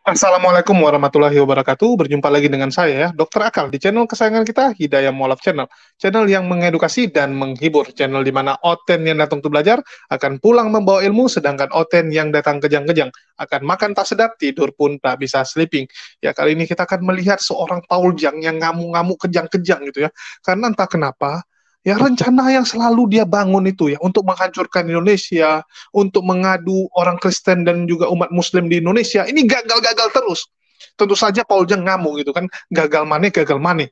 Assalamualaikum warahmatullahi wabarakatuh. Berjumpa lagi dengan saya, ya, Dr. Akal, di channel kesayangan kita, Hidayah Mualaf Channel. Channel yang mengedukasi dan menghibur. Channel di mana Oten yang datang untuk belajar akan pulang membawa ilmu, sedangkan Oten yang datang kejang-kejang akan makan tak sedap, tidur pun tak bisa sleeping. Ya, kali ini kita akan melihat seorang Paul Jang yang ngamuk-ngamuk kejang-kejang gitu ya. Karena entah kenapa, ya rencana yang selalu dia bangun itu ya untuk menghancurkan Indonesia, untuk mengadu orang Kristen dan juga umat Muslim di Indonesia, ini gagal-gagal terus. Tentu saja Paul Jang ngamuk gitu kan, gagal mana, gagal mana.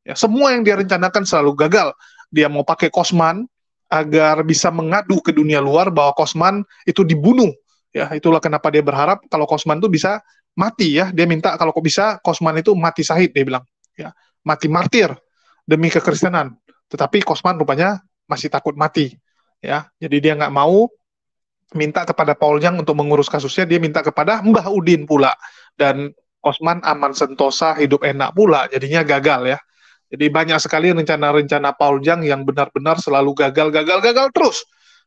Ya, semua yang dia rencanakan selalu gagal. Dia mau pakai Kosman agar bisa mengadu ke dunia luar bahwa Kosman itu dibunuh. Ya, itulah kenapa dia berharap kalau Kosman itu bisa mati ya. Dia minta kalau kok bisa Kosman itu mati syahid, dia bilang. Ya, mati martir demi kekristenan. Tetapi Kosman rupanya masih takut mati. Ya, jadi dia nggak mau minta kepada Paul Yang untuk mengurus kasusnya, dia minta kepada Mbah Udin pula. Dan Osman aman sentosa, hidup enak pula, jadinya gagal ya. Jadi banyak sekali rencana-rencana Paul Yang yang benar-benar selalu gagal terus.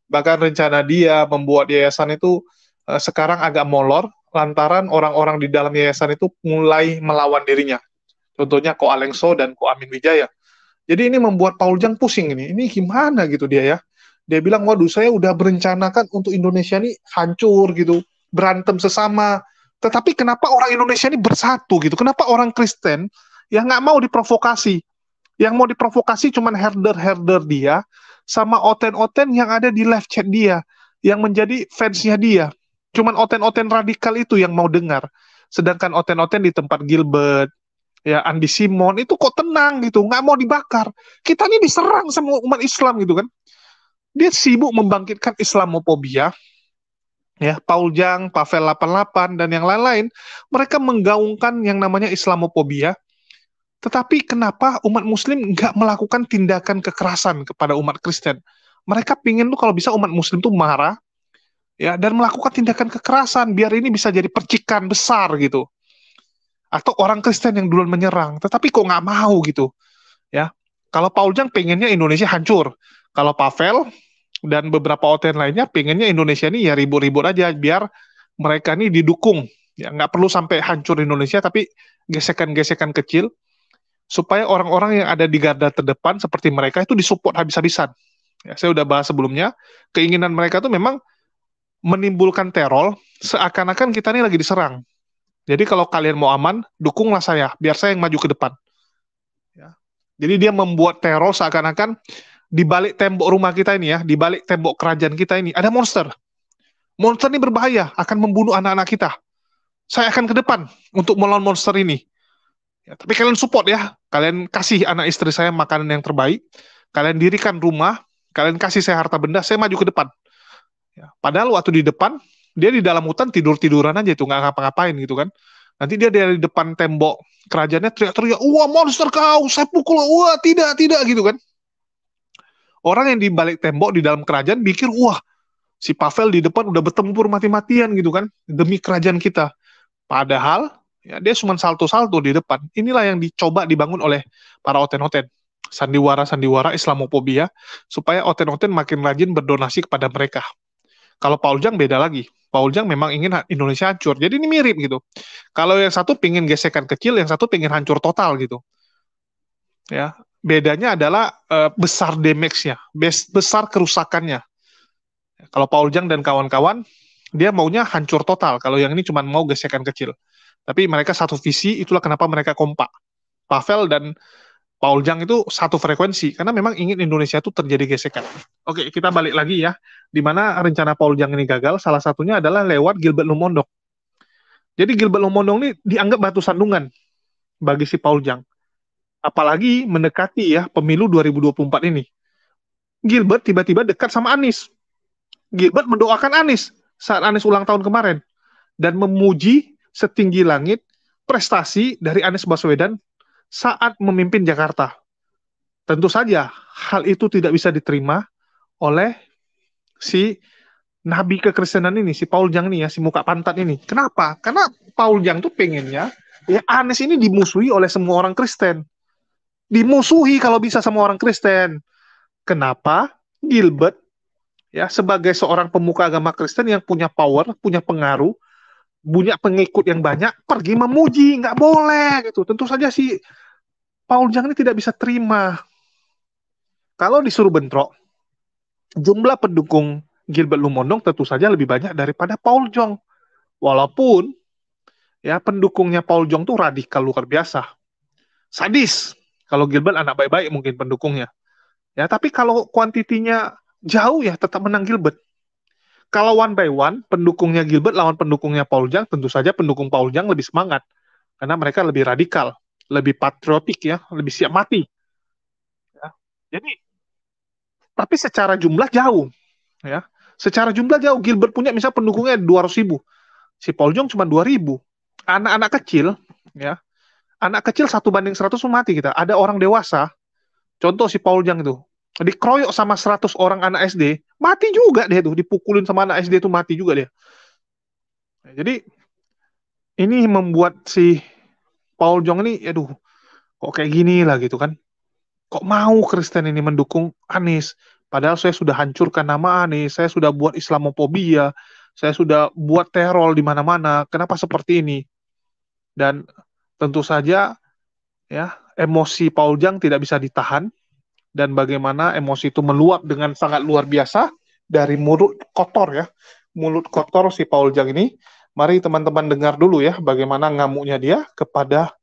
Bahkan rencana dia membuat yayasan itu sekarang agak molor, lantaran orang-orang di dalam yayasan itu mulai melawan dirinya. Contohnya Ko Alengso dan Ko Amin Wijaya. Jadi ini membuat Paul Jang pusing ini. Ini gimana gitu dia ya. Dia bilang, waduh saya udah berencanakan untuk Indonesia ini hancur gitu. Berantem sesama. Tetapi kenapa orang Indonesia ini bersatu gitu? Kenapa orang Kristen yang nggak mau diprovokasi? Yang mau diprovokasi cuman herder-herder dia sama oten-oten yang ada di live chat dia. Yang menjadi fansnya dia. Cuman oten-oten radikal itu yang mau dengar. Sedangkan oten-oten di tempat Gilbert, ya Andi Simon itu kok tenang gitu, nggak mau dibakar. Kita ini diserang sama umat Islam gitu kan. Dia sibuk membangkitkan Islamophobia, ya Paul Jang, Pavel 88 dan yang lain-lain, mereka menggaungkan yang namanya Islamophobia. Tetapi kenapa umat Muslim nggak melakukan tindakan kekerasan kepada umat Kristen? Mereka pingin tuh kalau bisa umat Muslim tuh marah, ya dan melakukan tindakan kekerasan biar ini bisa jadi percikan besar gitu. Atau orang Kristen yang duluan menyerang, tetapi kok nggak mau gitu. Ya, kalau Paul Jang pengennya Indonesia hancur. Kalau Pavel dan beberapa OTN lainnya pengennya Indonesia ini ya ribut-ribut aja biar mereka ini didukung. Ya, nggak perlu sampai hancur Indonesia, tapi gesekan-gesekan kecil supaya orang-orang yang ada di garda terdepan seperti mereka itu disupport habis-habisan. Ya, saya udah bahas sebelumnya, keinginan mereka tuh memang menimbulkan teror seakan-akan kita ini lagi diserang. Jadi kalau kalian mau aman, dukunglah saya, biar saya yang maju ke depan. Ya. Jadi dia membuat teror seakan-akan di balik tembok rumah kita ini ya, di balik tembok kerajaan kita ini ada monster. Monster ini berbahaya, akan membunuh anak-anak kita. Saya akan ke depan untuk melawan monster ini. Ya, tapi kalian support ya, kalian kasih anak istri saya makanan yang terbaik, kalian dirikan rumah, kalian kasih saya harta benda, saya maju ke depan. Ya, padahal waktu di depan, dia di dalam hutan tidur-tiduran aja itu, nggak ngapa-ngapain gitu kan. Nanti dia dari depan tembok kerajaannya teriak-teriak, wah monster kau, saya pukul, wah tidak, tidak gitu kan. Orang yang di balik tembok di dalam kerajaan pikir, wah, si Pavel di depan udah bertempur mati-matian gitu kan, demi kerajaan kita. Padahal, ya, dia cuma salto-salto di depan. Inilah yang dicoba dibangun oleh para oten-oten. Sandiwara-sandiwara Islamophobia, supaya oten-oten makin rajin berdonasi kepada mereka. Kalau Paul Jang beda lagi. Paul Jang memang ingin Indonesia hancur. Jadi ini mirip gitu. Kalau yang satu pingin gesekan kecil, yang satu pingin hancur total gitu. Ya, bedanya adalah besar damage-nya, besar kerusakannya. Kalau Paul Jang dan kawan-kawan, dia maunya hancur total. Kalau yang ini cuma mau gesekan kecil. Tapi mereka satu visi, itulah kenapa mereka kompak. Pavel dan Paul Jang itu satu frekuensi, karena memang ingin Indonesia itu terjadi gesekan. Oke, kita balik lagi ya. Di mana rencana Paul Jang ini gagal, salah satunya adalah lewat Gilbert Lumondong. Jadi Gilbert Lumondong ini dianggap batu sandungan bagi si Paul Jang. Apalagi mendekati ya pemilu 2024 ini. Gilbert tiba-tiba dekat sama Anies. Gilbert mendoakan Anies saat Anies ulang tahun kemarin dan memuji setinggi langit prestasi dari Anies Baswedan saat memimpin Jakarta. Tentu saja hal itu tidak bisa diterima oleh si nabi kekristenan ini, si Paul Jang ini ya, si muka pantat ini. Kenapa? Karena Paul Jang tuh pengennya ya Anies ini dimusuhi oleh semua orang Kristen. Dimusuhi kalau bisa sama orang Kristen. Kenapa? Gilbert ya sebagai seorang pemuka agama Kristen yang punya power, punya pengaruh, punya pengikut yang banyak, pergi memuji, nggak boleh gitu. Tentu saja si Paul Jang ini tidak bisa terima. Kalau disuruh bentrok, jumlah pendukung Gilbert Lumondong tentu saja lebih banyak daripada Paul Jong. Walaupun ya pendukungnya Paul Jong tuh radikal luar biasa, sadis. Kalau Gilbert anak baik-baik mungkin pendukungnya. Ya, tapi kalau kuantitinya jauh ya tetap menang Gilbert. Kalau one by one, pendukungnya Gilbert lawan pendukungnya Paul Jang, tentu saja pendukung Paul Jang lebih semangat. Karena mereka lebih radikal, lebih patriotik ya, lebih siap mati. Ya. Jadi, tapi secara jumlah jauh. Ya. Secara jumlah jauh, Gilbert punya misal pendukungnya 200.000. Si Paul Jong cuma 2.000. Anak-anak kecil, ya, anak kecil 1 banding 100 mati kita. Ada orang dewasa, contoh si Paul Jang itu, dikeroyok sama 100 orang anak SD, mati juga dia tuh, dipukulin sama anak SD itu mati juga dia. Jadi ini membuat si Paul Jong ini, aduh, kok kayak gini lah gitu kan. Kok mau Kristen ini mendukung Anies? Padahal saya sudah hancurkan nama Anies, saya sudah buat Islamofobia, saya sudah buat teror di mana-mana. Kenapa seperti ini? Dan tentu saja ya emosi Paul Jang tidak bisa ditahan, dan bagaimana emosi itu meluap dengan sangat luar biasa dari mulut kotor ya, mulut kotor si Paul Jang ini. Mari teman-teman dengar dulu ya bagaimana ngamuknya dia kepada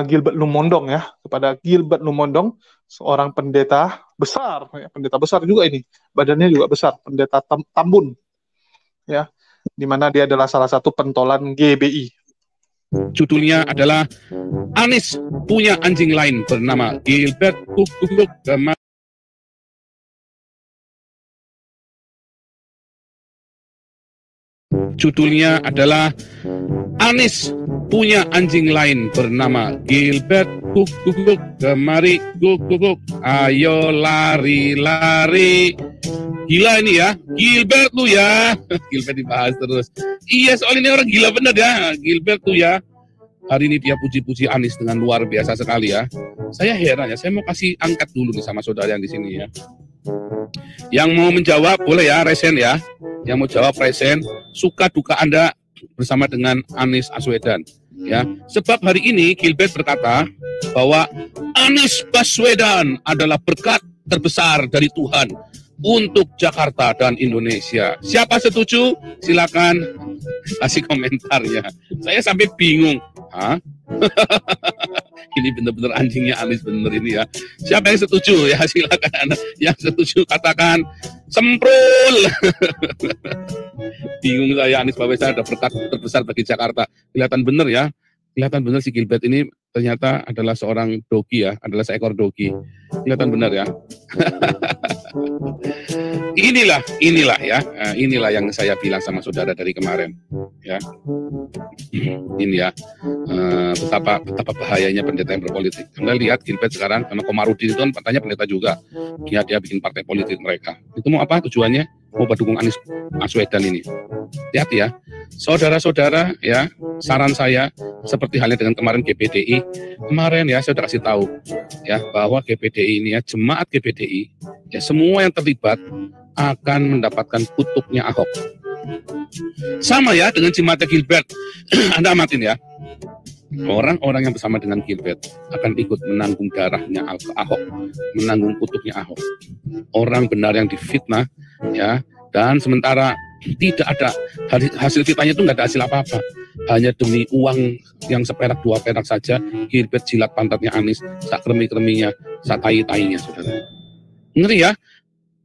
Gilbert Lumondong ya, kepada Gilbert Lumondong, seorang pendeta besar, ya, pendeta besar juga ini, badannya juga besar, pendeta Tambun ya, di mana dia adalah salah satu pentolan GBI. Judulnya adalah Anies punya anjing lain bernama Gilbert Judulnya adalah Anies punya anjing lain bernama Gilbert Kemari ayo lari-lari. Gila ini ya, Gilbert lu ya. Gilbert dibahas terus. Iya, soal ini orang gila bener ya, Gilbert tuh ya. Hari ini dia puji-puji Anies dengan luar biasa sekali ya. Saya heran ya, saya mau kasih angkat dulu nih sama saudara yang di sini ya. Yang mau menjawab boleh ya, resen ya. Yang mau jawab resen, suka duka Anda bersama dengan Anies Baswedan ya. Sebab hari ini Gilbert berkata bahwa Anies Baswedan adalah berkat terbesar dari Tuhan untuk Jakarta dan Indonesia. Siapa setuju? Silakan kasih komentarnya. Saya sampai bingung. Hah? Ini benar-benar anjingnya Anies bener ini ya. Siapa yang setuju ya? Silakan. Yang setuju katakan semprul. Bingung saya, Anies Baswedan ada berkat terbesar bagi Jakarta. Kelihatan bener ya. Kelihatan bener si Gilbert ini ternyata adalah seorang dogi ya, adalah seekor dogi. Kelihatan benar ya. inilah ya, inilah yang saya bilang sama saudara dari kemarin, ya. Ini ya, betapa bahayanya pendeta yang berpolitik. Anda lihat Gilbert sekarang, karena Komarudin itu kan katanya pendeta juga, dia bikin partai politik mereka. Itu mau apa tujuannya? Mau mendukung Anies Baswedan ini. Hati-hati ya, saudara-saudara ya. Saran saya seperti halnya dengan kemarin GPDI, kemarin ya saya sudah kasih tahu ya bahwa GPDI ini ya, jemaat GPDI ya, semua yang terlibat akan mendapatkan kutuknya Ahok. Sama ya dengan jemaatnya Gilbert. Anda amatin ya. Orang-orang yang bersama dengan Gilbert akan ikut menanggung darahnya Ahok, menanggung kutuknya Ahok. Orang benar yang difitnah ya, dan sementara tidak ada hasil fitnahnya itu nggak ada hasil apa-apa. Hanya demi uang yang seperak 2 perak saja, Gilbert jilat pantatnya Anies, sak kremi-kreminya, sak tai-tainya, saudara. Ngeri ya?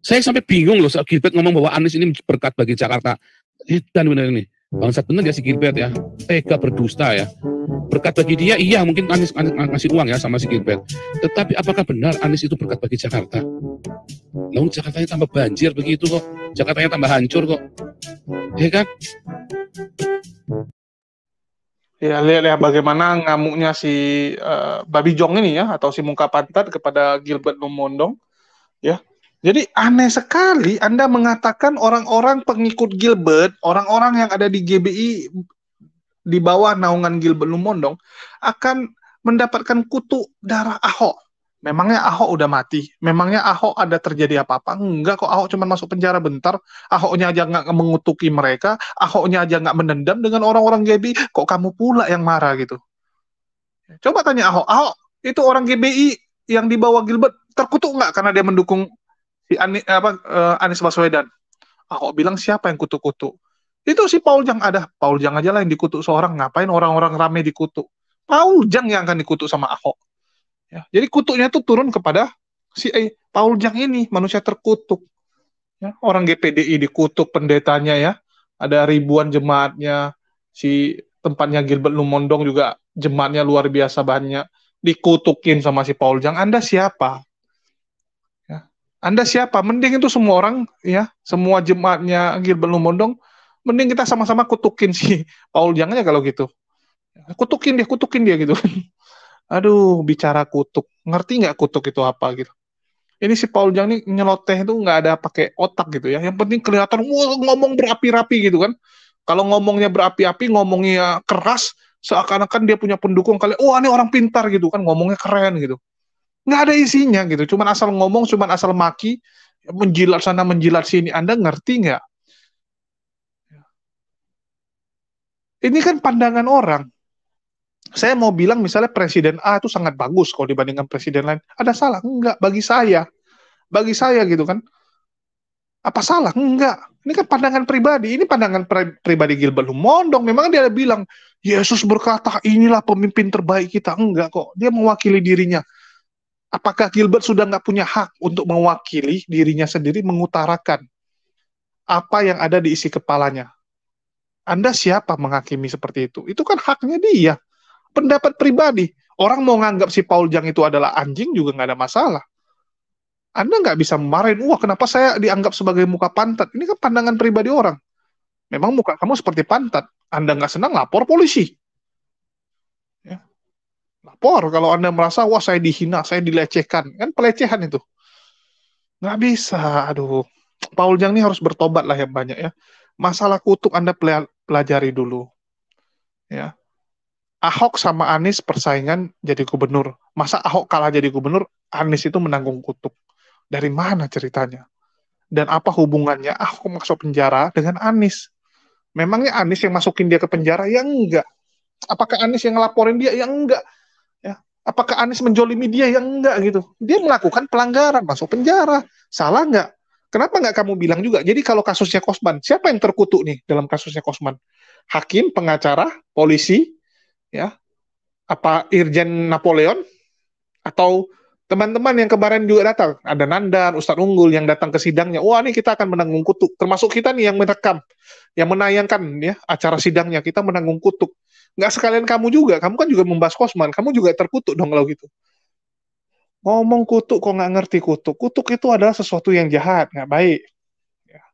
Saya sampai bingung loh saat Gilbert ngomong bahwa Anies ini berkat bagi Jakarta. Dan benar ini, bangsat benar ya si Gilbert ya, tega berdusta ya. Berkat bagi dia, iya mungkin Anies ngasih uang ya sama si Gilbert. Tetapi apakah benar Anies itu berkat bagi Jakarta? Lalu Jakartanya tambah banjir begitu kok, Jakartanya tambah hancur kok, ya kan? Ya, lihat bagaimana ngamuknya si Babi Jong ini ya, atau si muka pantat kepada Gilbert Lumondong ya. Jadi aneh sekali Anda mengatakan orang-orang pengikut Gilbert, orang-orang yang ada di GBI di bawah naungan Gilbert Lumondong akan mendapatkan kutu darah Ahok. Memangnya Ahok udah mati? Memangnya Ahok ada terjadi apa-apa? Enggak kok, Ahok cuma masuk penjara bentar. Ahoknya aja nggak mengutuki mereka, Ahoknya aja nggak mendendam dengan orang-orang GBI, kok kamu pula yang marah gitu? Coba tanya Ahok, Ahok itu orang GBI yang dibawa Gilbert terkutuk nggak karena dia mendukung si Anies Baswedan? Ahok bilang siapa yang kutuk-kutuk? Itu si Paul Jang, ada Paul Jang aja lah yang dikutuk seorang, ngapain orang-orang rame dikutuk? Paul Jang yang akan dikutuk sama Ahok. Ya, jadi kutuknya itu turun kepada si Paul Jang ini, manusia terkutuk. Ya, orang GPDI dikutuk pendetanya ya, ada ribuan jemaatnya, si tempatnya Gilbert Lumondong juga jemaatnya luar biasa banyak, dikutukin sama si Paul Jang. Anda siapa? Ya. Anda siapa? Mending itu semua orang ya, semua jemaatnya Gilbert Lumondong, mending kita sama-sama kutukin si Paul Jang aja kalau gitu. Kutukin dia gitu. Aduh, bicara kutuk. Ngerti nggak kutuk itu apa gitu? Ini si Paul Jang nih nyeloteh itu nggak ada pakai otak gitu ya. Yang penting kelihatan wah, ngomong berapi-rapi gitu kan. Kalau ngomongnya berapi-api, ngomongnya keras, seakan-akan dia punya pendukung kali. Oh, ini orang pintar gitu kan, ngomongnya keren gitu. Nggak ada isinya gitu. Cuman asal ngomong, cuman asal maki, menjilat sana, menjilat sini. Anda ngerti nggak? Ini kan pandangan orang. Saya mau bilang misalnya Presiden A itu sangat bagus kalau dibandingkan presiden lain. Ada salah? Enggak, bagi saya. Bagi saya gitu kan. Apa salah? Enggak. Ini kan pandangan pribadi. Ini pandangan pribadi Gilbert Lumondong. Memang dia bilang, Yesus berkata, inilah pemimpin terbaik kita. Enggak kok. Dia mewakili dirinya. Apakah Gilbert sudah nggak punya hak untuk mewakili dirinya sendiri, mengutarakan apa yang ada di isi kepalanya? Anda siapa menghakimi seperti itu? Itu kan haknya dia. Pendapat pribadi. Orang mau nganggap si Paul Jang itu adalah anjing juga nggak ada masalah. Anda nggak bisa memarahin, wah kenapa saya dianggap sebagai muka pantat? Ini kan pandangan pribadi orang. Memang muka kamu seperti pantat. Anda nggak senang, lapor polisi. Ya, lapor kalau Anda merasa, wah saya dihina, saya dilecehkan. Kan pelecehan itu. Nggak bisa, aduh. Paul Jang ini harus bertobat lah yang banyak ya. Masalah kutuk Anda pelajari dulu. Ya. Ahok sama Anies persaingan jadi gubernur. Masa Ahok kalah jadi gubernur, Anies itu menanggung kutuk. Dari mana ceritanya? Dan apa hubungannya Ahok masuk penjara dengan Anies? Memangnya Anies yang masukin dia ke penjara? Ya enggak. Apakah Anies yang ngelaporin dia? Ya enggak. Ya. Apakah Anies menjolimi dia? Ya enggak gitu. Dia melakukan pelanggaran, masuk penjara. Salah enggak? Kenapa enggak kamu bilang juga? Jadi kalau kasusnya Kosman, siapa yang terkutuk nih dalam kasusnya Kosman? Hakim, pengacara, polisi, ya, apa Irjen Napoleon, atau teman-teman yang kemarin juga datang, ada Nandan, Ustadz Unggul yang datang ke sidangnya. Wah, ini kita akan menanggung kutuk. Termasuk kita nih yang merekam, yang menayangkan ya acara sidangnya, kita menanggung kutuk. Nggak sekalian kamu juga, kamu kan juga membahas Kosman, kamu juga terkutuk dong kalau gitu. Ngomong kutuk kok nggak ngerti kutuk. Kutuk itu adalah sesuatu yang jahat, nggak baik. Ya.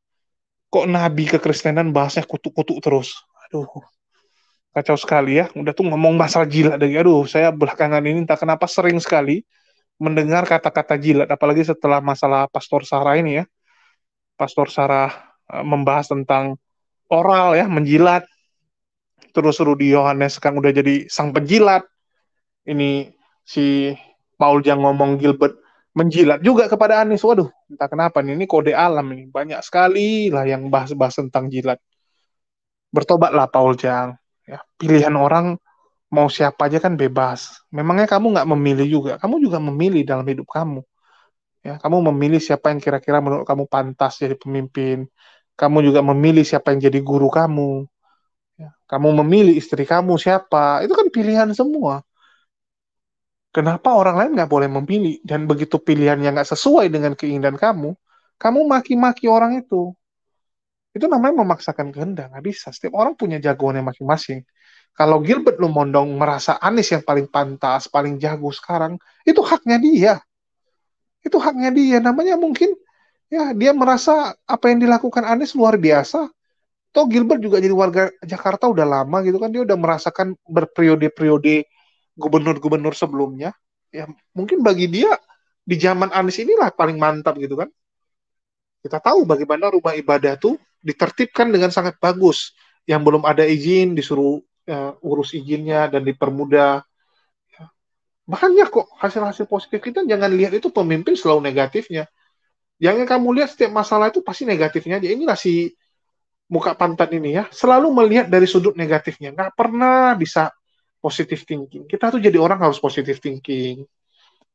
Kok Nabi kekristenan bahasnya kutuk-kutuk terus? Aduh, kacau sekali ya. Udah tuh ngomong masalah jilat lagi. Aduh, saya belakangan ini entah kenapa sering sekali mendengar kata-kata jilat, apalagi setelah masalah Pastor Sarah ini ya. Pastor Sarah membahas tentang oral ya, menjilat. Terus Rudi Yohanes sekarang udah jadi sang penjilat. Ini si Paul Jang ngomong Gilbert menjilat juga kepada Anies. Waduh, entah kenapa nih, ini kode alam ini. Banyak sekali lah yang bahas-bahas tentang jilat. Bertobatlah Paul Jang. Ya, pilihan orang mau siapa aja kan bebas. Memangnya kamu nggak memilih juga? Kamu juga memilih dalam hidup kamu. Ya, kamu memilih siapa yang kira-kira menurut kamu pantas jadi pemimpin. Kamu juga memilih siapa yang jadi guru kamu. Ya, kamu memilih istri kamu siapa. Itu kan pilihan semua. Kenapa orang lain nggak boleh memilih? Dan begitu pilihan yang nggak sesuai dengan keinginan kamu maki-maki orang itu. Itu namanya memaksakan kehendak. Nggak bisa. Setiap orang punya jagoannya masing-masing. Kalau Gilbert Lumondong merasa Anies yang paling pantas, paling jago sekarang, itu haknya dia. Itu haknya dia. Namanya mungkin ya dia merasa apa yang dilakukan Anies luar biasa. Toh Gilbert juga jadi warga Jakarta udah lama gitu kan, dia udah merasakan berperiode-periode gubernur-gubernur sebelumnya. Ya mungkin bagi dia di zaman Anies inilah paling mantap gitu kan. Kita tahu bagaimana rumah ibadah tuh ditertibkan dengan sangat bagus. Yang belum ada izin disuruh urus izinnya dan dipermudah. Banyak kok hasil-hasil positif kita. Jangan lihat itu pemimpin selalu negatifnya. Jangan kamu lihat setiap masalah itu pasti negatifnya aja. Inilah si muka pantat ini ya, selalu melihat dari sudut negatifnya. Nggak pernah bisa positive thinking. Kita tuh jadi orang harus positive thinking.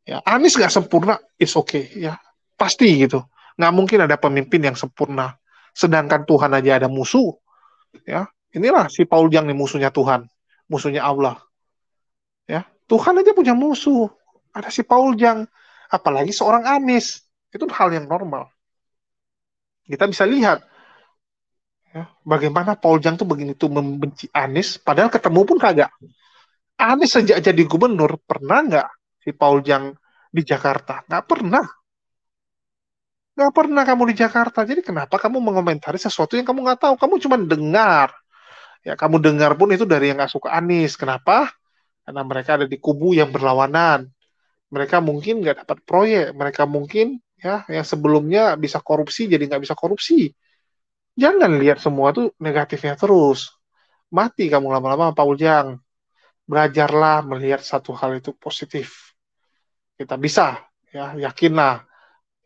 Ya, Anies nggak sempurna, it's okay ya. Pasti gitu. Nggak mungkin ada pemimpin yang sempurna. Sedangkan Tuhan aja ada musuh. Ya, inilah si Paul Jang nih musuhnya Tuhan, musuhnya Allah. Ya, Tuhan aja punya musuh. Ada si Paul Jang, apalagi seorang Anies. Itu hal yang normal. Kita bisa lihat ya, bagaimana Paul Jang tuh begitu membenci Anies, padahal ketemu pun kagak. Anies sejak jadi gubernur, pernah nggak si Paul Jang di Jakarta? Nggak pernah. Nggak pernah kamu di Jakarta. Jadi kenapa kamu mengomentari sesuatu yang kamu nggak tahu? Kamu cuma dengar. Ya, kamu dengar pun itu dari yang nggak suka Anies. Kenapa? Karena mereka ada di kubu yang berlawanan. Mereka mungkin nggak dapat proyek. Mereka mungkin ya yang sebelumnya bisa korupsi jadi nggak bisa korupsi. Jangan lihat semua tuh negatifnya terus. Mati kamu lama-lama Paul Jang. Belajarlah melihat satu hal itu positif. Kita bisa, ya yakinlah.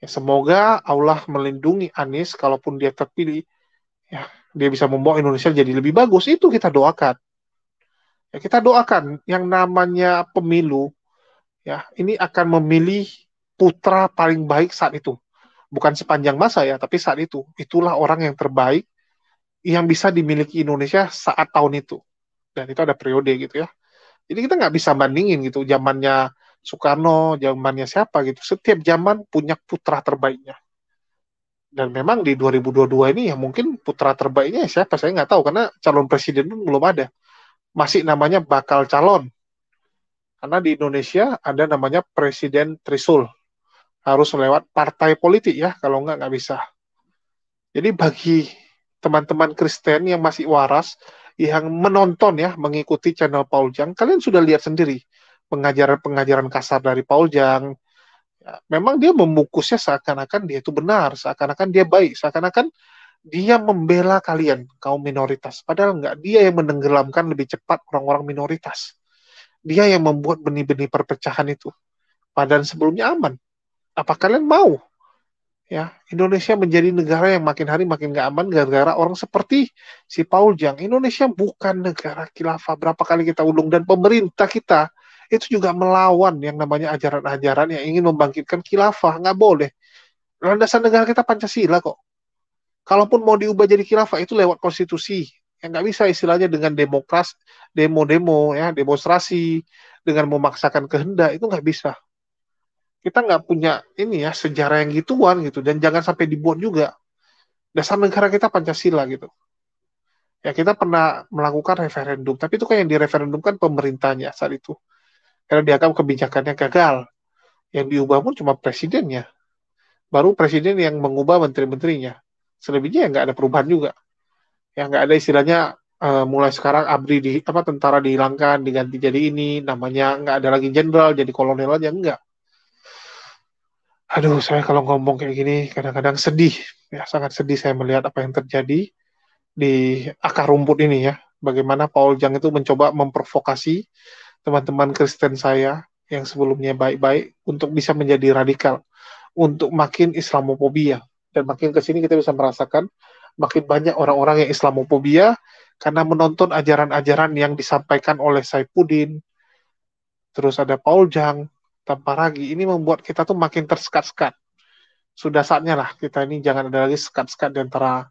Ya, semoga Allah melindungi Anies kalaupun dia terpilih, ya dia bisa membawa Indonesia jadi lebih bagus. Itu kita doakan. Ya, kita doakan yang namanya pemilu, ya ini akan memilih putra paling baik saat itu. Bukan sepanjang masa ya, tapi saat itu. Itulah orang yang terbaik yang bisa dimiliki Indonesia saat tahun itu. Dan itu ada periode gitu ya. Jadi kita nggak bisa bandingin gitu, zamannya Soekarno, zamannya siapa gitu. Setiap zaman punya putra terbaiknya. Dan memang di 2022 ini ya mungkin putra terbaiknya siapa, saya nggak tahu. Karena calon presiden pun belum ada. Masih namanya bakal calon. Karena di Indonesia ada namanya presiden trisul. Harus lewat partai politik ya, kalau nggak bisa. Jadi bagi teman-teman Kristen yang masih waras, yang menonton ya, mengikuti channel Paul Jang, kalian sudah lihat sendiri pengajaran-pengajaran kasar dari Paul Jang. Ya, memang dia membungkusnya seakan-akan dia itu benar, seakan-akan dia baik, seakan-akan dia membela kalian, kaum minoritas. Padahal enggak, dia yang menenggelamkan lebih cepat orang-orang minoritas. Dia yang membuat benih-benih perpecahan itu. Padahal sebelumnya aman. Apa kalian mau ya Indonesia menjadi negara yang makin hari makin gak aman gara-gara orang seperti si Paul Jang? Indonesia bukan negara khilafah. Berapa kali kita ulung, dan pemerintah kita itu juga melawan yang namanya ajaran-ajaran yang ingin membangkitkan khilafah. Nggak boleh. Landasan negara kita Pancasila kok. Kalaupun mau diubah jadi khilafah itu lewat konstitusi. Yang nggak bisa istilahnya dengan demokrasi, demo-demo, ya demonstrasi, dengan memaksakan kehendak, itu nggak bisa. Kita nggak punya ini ya sejarah yang gituan gitu, dan jangan sampai dibuat juga. Dasar negara kita Pancasila gitu. Ya kita pernah melakukan referendum, tapi itu kan yang direferendumkan pemerintahnya saat itu. Karena dianggap kebijakannya gagal. Yang diubah pun cuma presidennya. Baru presiden yang mengubah menteri-menterinya. Selebihnya ya nggak ada perubahan juga. Ya nggak ada istilahnya mulai sekarang ABRI tentara dihilangkan diganti jadi ini, namanya nggak ada lagi jenderal jadi kolonel aja, enggak. Aduh, saya kalau ngomong kayak gini kadang-kadang sedih, ya sangat sedih saya melihat apa yang terjadi di akar rumput ini ya. Bagaimana Paul Jang itu mencoba memprovokasi teman-teman Kristen saya yang sebelumnya baik-baik untuk bisa menjadi radikal, untuk makin Islamofobia. Dan makin ke sini kita bisa merasakan makin banyak orang-orang yang Islamofobia karena menonton ajaran-ajaran yang disampaikan oleh Saifuddin, terus ada Paul Jang, tanpa ragi. Ini membuat kita tuh makin tersekat-sekat. Sudah saatnya lah kita ini jangan ada lagi sekat-sekat di antara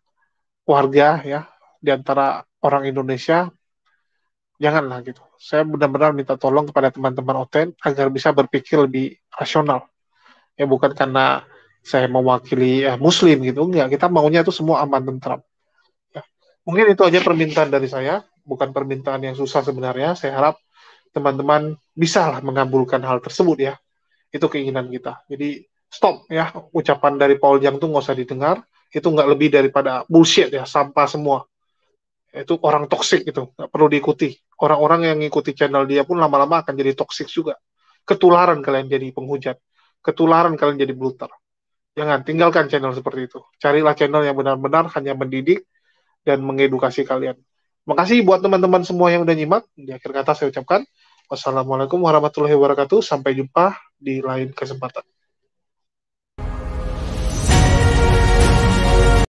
warga ya, di antara orang Indonesia. Janganlah gitu. Saya benar-benar minta tolong kepada teman-teman Oten agar bisa berpikir lebih rasional. Ya bukan karena saya mewakili Muslim gitu, enggak. Kita maunya itu semua aman tentram. Ya. Mungkin itu aja permintaan dari saya, bukan permintaan yang susah sebenarnya. Saya harap teman-teman bisa lah mengabulkan hal tersebut ya. Itu keinginan kita. Jadi stop ya, ucapan dari Paul Jang tuh nggak usah didengar. Itu nggak lebih daripada bullshit ya, sampah semua. Itu orang toksik gitu, nggak perlu diikuti. Orang-orang yang ngikuti channel dia pun lama-lama akan jadi toksik juga. Ketularan kalian jadi penghujat. Ketularan kalian jadi brutal. Jangan tinggalkan channel seperti itu. Carilah channel yang benar-benar hanya mendidik dan mengedukasi kalian. Makasih buat teman-teman semua yang udah nyimak. Di akhir kata saya ucapkan, Wassalamualaikum warahmatullahi wabarakatuh. Sampai jumpa di lain kesempatan.